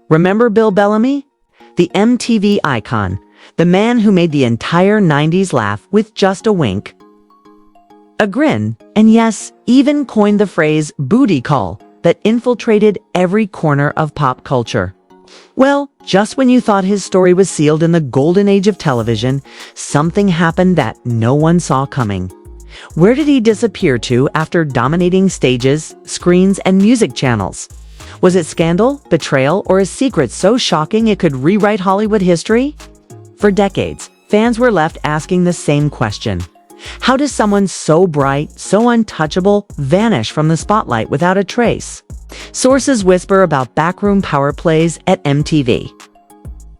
Remember Bill Bellamy? The MTV icon, the man who made the entire 90s laugh with just a wink, a grin, and yes, even coined the phrase booty call that infiltrated every corner of pop culture. Well, just when you thought his story was sealed in the golden age of television, something happened that no one saw coming. Where did he disappear to after dominating stages, screens, and music channels? Was it scandal, betrayal, or a secret so shocking it could rewrite Hollywood history? For decades, fans were left asking the same question. How does someone so bright, so untouchable, vanish from the spotlight without a trace? Sources whisper about backroom power plays at MTV.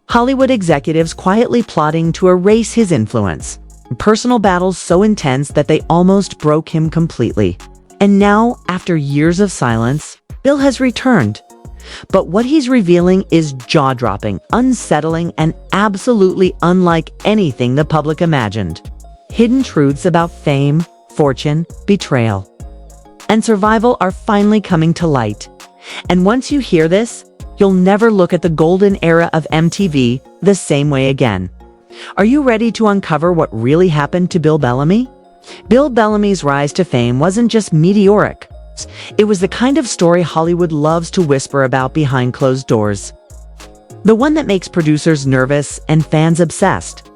Hollywood executives quietly plotting to erase his influence. Personal battles so intense that they almost broke him completely. And now, after years of silence, Bill has returned. But what he's revealing is jaw-dropping, unsettling, and absolutely unlike anything the public imagined. Hidden truths about fame, fortune, betrayal, and survival are finally coming to light. And once you hear this, you'll never look at the golden era of MTV the same way again. Are you ready to uncover what really happened to Bill Bellamy? Bill Bellamy's rise to fame wasn't just meteoric. It was the kind of story Hollywood loves to whisper about behind closed doors. The one that makes producers nervous and fans obsessed.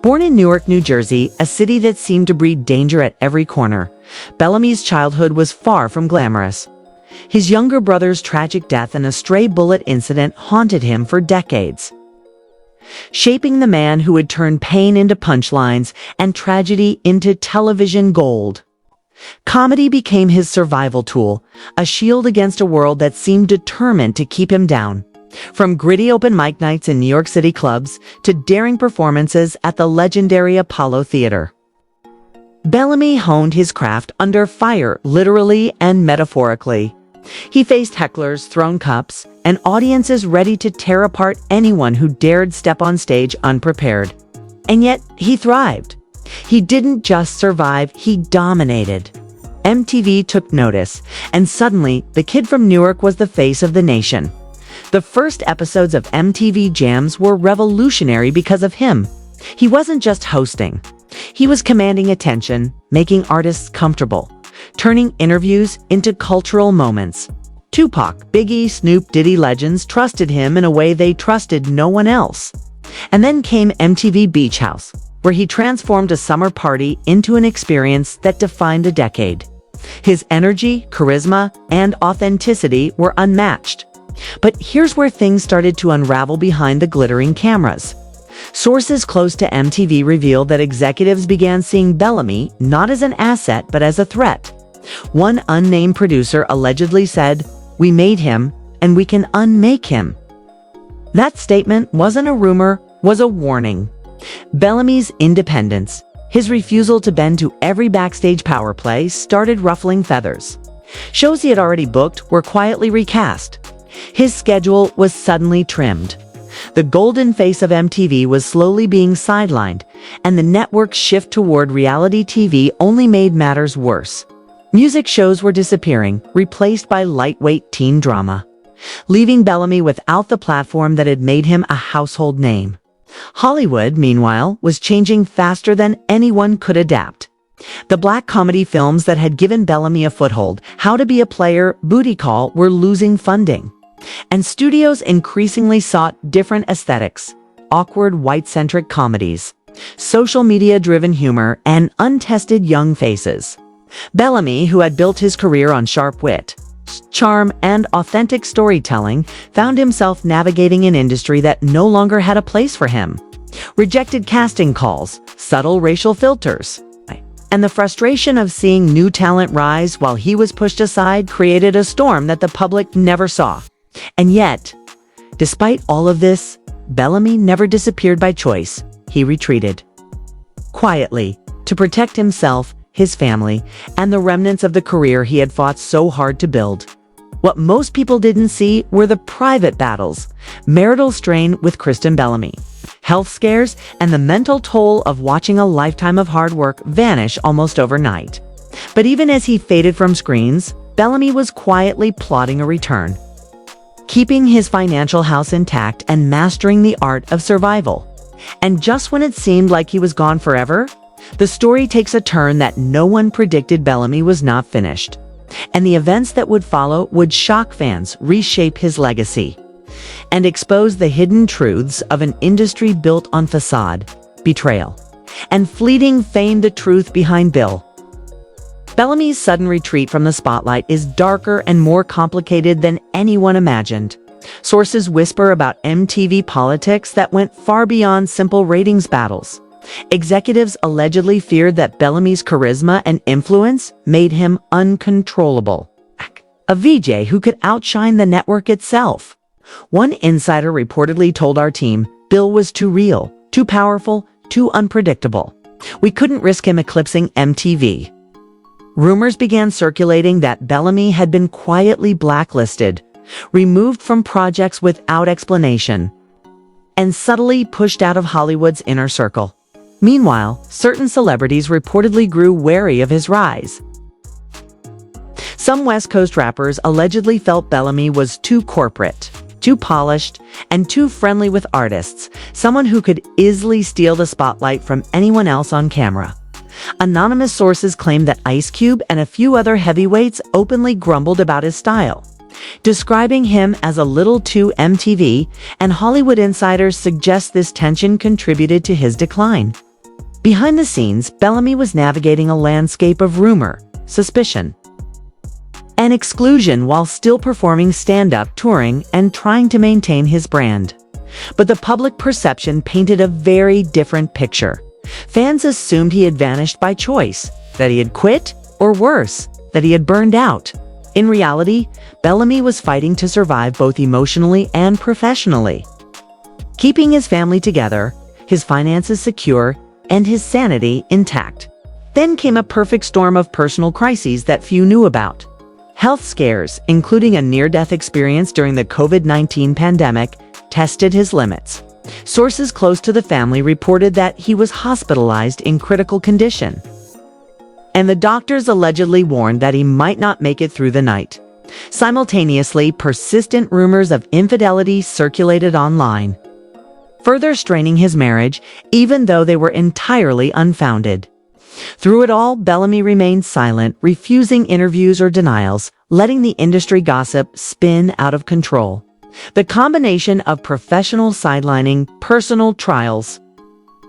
Born in Newark, New Jersey, a city that seemed to breed danger at every corner, Bellamy's childhood was far from glamorous. His younger brother's tragic death and a stray bullet incident haunted him for decades, shaping the man who would turn pain into punchlines and tragedy into television gold. Comedy became his survival tool, a shield against a world that seemed determined to keep him down. From gritty open mic nights in New York City clubs to daring performances at the legendary Apollo Theater, Bellamy honed his craft under fire, literally and metaphorically. He faced hecklers, thrown cups, and audiences ready to tear apart anyone who dared step on stage unprepared. And yet, he thrived. He didn't just survive, he dominated. MTV took notice, and suddenly, the kid from Newark was the face of the nation. The first episodes of MTV Jams were revolutionary because of him. He wasn't just hosting. He was commanding attention, making artists comfortable, turning interviews into cultural moments. Tupac, Biggie, Snoop, Diddy legends trusted him in a way they trusted no one else. And then came MTV Beach House, where he transformed a summer party into an experience that defined a decade. His energy, charisma, and authenticity were unmatched. But here's where things started to unravel behind the glittering cameras. Sources close to MTV revealed that executives began seeing Bellamy not as an asset but as a threat. One unnamed producer allegedly said, "We made him, and we can unmake him." That statement wasn't a rumor, was a warning. Bellamy's independence, his refusal to bend to every backstage power play, started ruffling feathers. Shows he had already booked were quietly recast. His schedule was suddenly trimmed. The golden face of MTV was slowly being sidelined, and the network's shift toward reality TV only made matters worse. Music shows were disappearing, replaced by lightweight teen drama, leaving Bellamy without the platform that had made him a household name. Hollywood, meanwhile, was changing faster than anyone could adapt. The black comedy films that had given Bellamy a foothold, How to Be a Player, Booty Call, were losing funding. And studios increasingly sought different aesthetics: awkward white-centric comedies, social media-driven humor, and untested young faces. Bellamy, who had built his career on sharp wit, charm, and authentic storytelling, found himself navigating an industry that no longer had a place for him. Rejected casting calls, subtle racial filters, and the frustration of seeing new talent rise while he was pushed aside created a storm that the public never saw. And yet, despite all of this, Bellamy never disappeared by choice. He retreated quietly to protect himself, his family, and the remnants of the career he had fought so hard to build. What most people didn't see were the private battles, marital strain with Kristen Bellamy, health scares, and the mental toll of watching a lifetime of hard work vanish almost overnight. But even as he faded from screens, Bellamy was quietly plotting a return. keeping his financial house intact and mastering the art of survival. And just when it seemed like he was gone forever, the story takes a turn that no one predicted. Bellamy was not finished, and the events that would follow would shock fans, reshape his legacy, and expose the hidden truths of an industry built on facade, betrayal, and fleeting fame. The truth behind Bellamy's sudden retreat from the spotlight is darker and more complicated than anyone imagined. Sources whisper about MTV politics that went far beyond simple ratings battles. Executives allegedly feared that Bellamy's charisma and influence made him uncontrollable, a VJ who could outshine the network itself. One insider reportedly told our team, "Bill was too real, too powerful, too unpredictable. We couldn't risk him eclipsing MTV." Rumors began circulating that Bellamy had been quietly blacklisted, removed from projects without explanation, and subtly pushed out of Hollywood's inner circle. Meanwhile, certain celebrities reportedly grew wary of his rise. Some West Coast rappers allegedly felt Bellamy was too corporate, too polished, and too friendly with artists, someone who could easily steal the spotlight from anyone else on camera. Anonymous sources claimed that Ice Cube and a few other heavyweights openly grumbled about his style, describing him as a little too MTV, and Hollywood insiders suggest this tension contributed to his decline. Behind the scenes, Bellamy was navigating a landscape of rumor, suspicion, and exclusion while still performing stand-up, touring, and trying to maintain his brand. But the public perception painted a very different picture. Fans assumed he had vanished by choice, that he had quit, or worse, that he had burned out. In reality, Bellamy was fighting to survive both emotionally and professionally, keeping his family together, his finances secure, and his sanity intact. Then came a perfect storm of personal crises that few knew about. Health scares, including a near-death experience during the COVID-19 pandemic, tested his limits. Sources close to the family reported that he was hospitalized in critical condition, and the doctors allegedly warned that he might not make it through the night. Simultaneously, persistent rumors of infidelity circulated online, further straining his marriage, even though they were entirely unfounded. Through it all, Bellamy remained silent, refusing interviews or denials, letting the industry gossip spin out of control. The combination of professional sidelining, personal trials,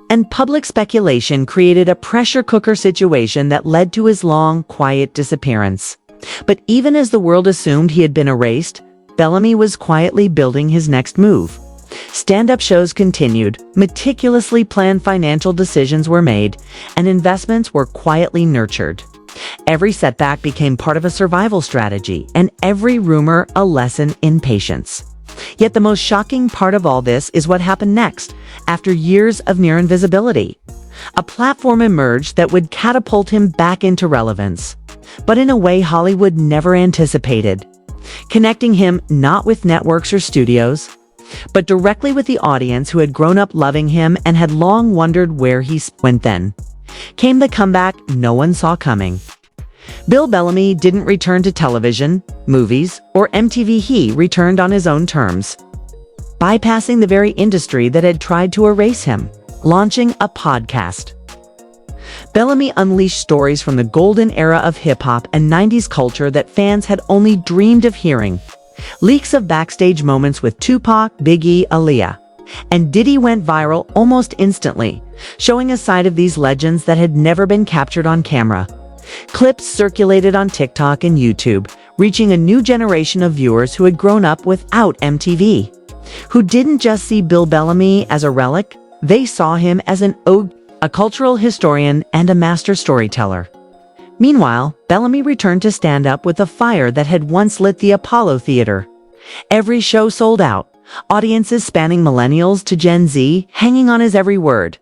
and public speculation created a pressure cooker situation that led to his long, quiet disappearance. But even as the world assumed he had been erased, Bellamy was quietly building his next move. Stand-up shows continued, meticulously planned financial decisions were made, and investments were quietly nurtured. Every setback became part of a survival strategy, and every rumor a lesson in patience. Yet the most shocking part of all this is what happened next, after years of near invisibility. A platform emerged that would catapult him back into relevance, but in a way Hollywood never anticipated, connecting him not with networks or studios, but directly with the audience who had grown up loving him and had long wondered where he went. Then came the comeback no one saw coming. Bill Bellamy didn't return to television, movies, or MTV. He returned on his own terms, bypassing the very industry that had tried to erase him, launching a podcast. Bellamy unleashed stories from the golden era of hip-hop and 90s culture that fans had only dreamed of hearing. Leaks of backstage moments with Tupac, Biggie, Aaliyah, and Diddy went viral almost instantly, showing a side of these legends that had never been captured on camera. Clips circulated on TikTok and YouTube, reaching a new generation of viewers who had grown up without MTV, who didn't just see Bill Bellamy as a relic, they saw him as an ode, a cultural historian, and a master storyteller. Meanwhile, Bellamy returned to stand-up with a fire that had once lit the Apollo Theater. Every show sold out, audiences spanning millennials to Gen Z hanging on his every word,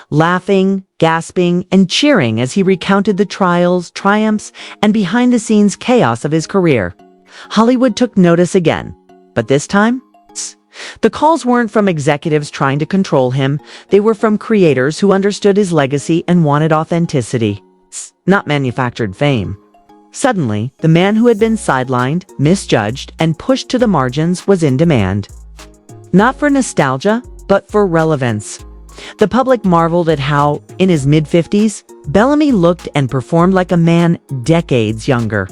laughing, gasping, and cheering as he recounted the trials, triumphs, and behind-the-scenes chaos of his career. Hollywood took notice again, but this time, the calls weren't from executives trying to control him, they were from creators who understood his legacy and wanted authenticity, not manufactured fame. Suddenly, the man who had been sidelined, misjudged, and pushed to the margins was in demand. Not for nostalgia, but for relevance. The public marveled at how, in his mid-50s, Bellamy looked and performed like a man decades younger.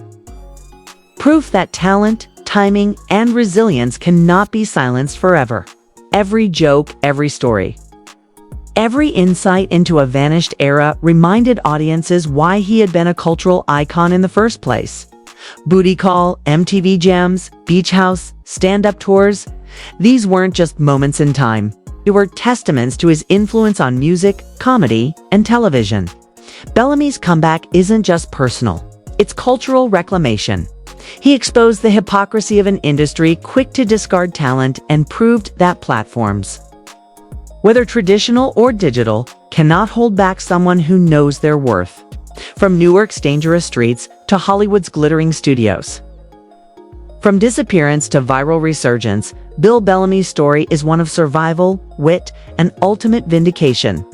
Proof that talent, timing, and resilience cannot be silenced forever. Every joke, every story. Every insight into a vanished era reminded audiences why he had been a cultural icon in the first place. Booty Call, MTV Jams, Beach House, stand-up tours. These weren't just moments in time. They were testaments to his influence on music, comedy, and television. Bellamy's comeback isn't just personal. It's cultural reclamation. He exposed the hypocrisy of an industry quick to discard talent and proved that platforms, whether traditional or digital, cannot hold back someone who knows their worth. From Newark's dangerous streets to Hollywood's glittering studios. From disappearance to viral resurgence, Bill Bellamy's story is one of survival, wit, and ultimate vindication.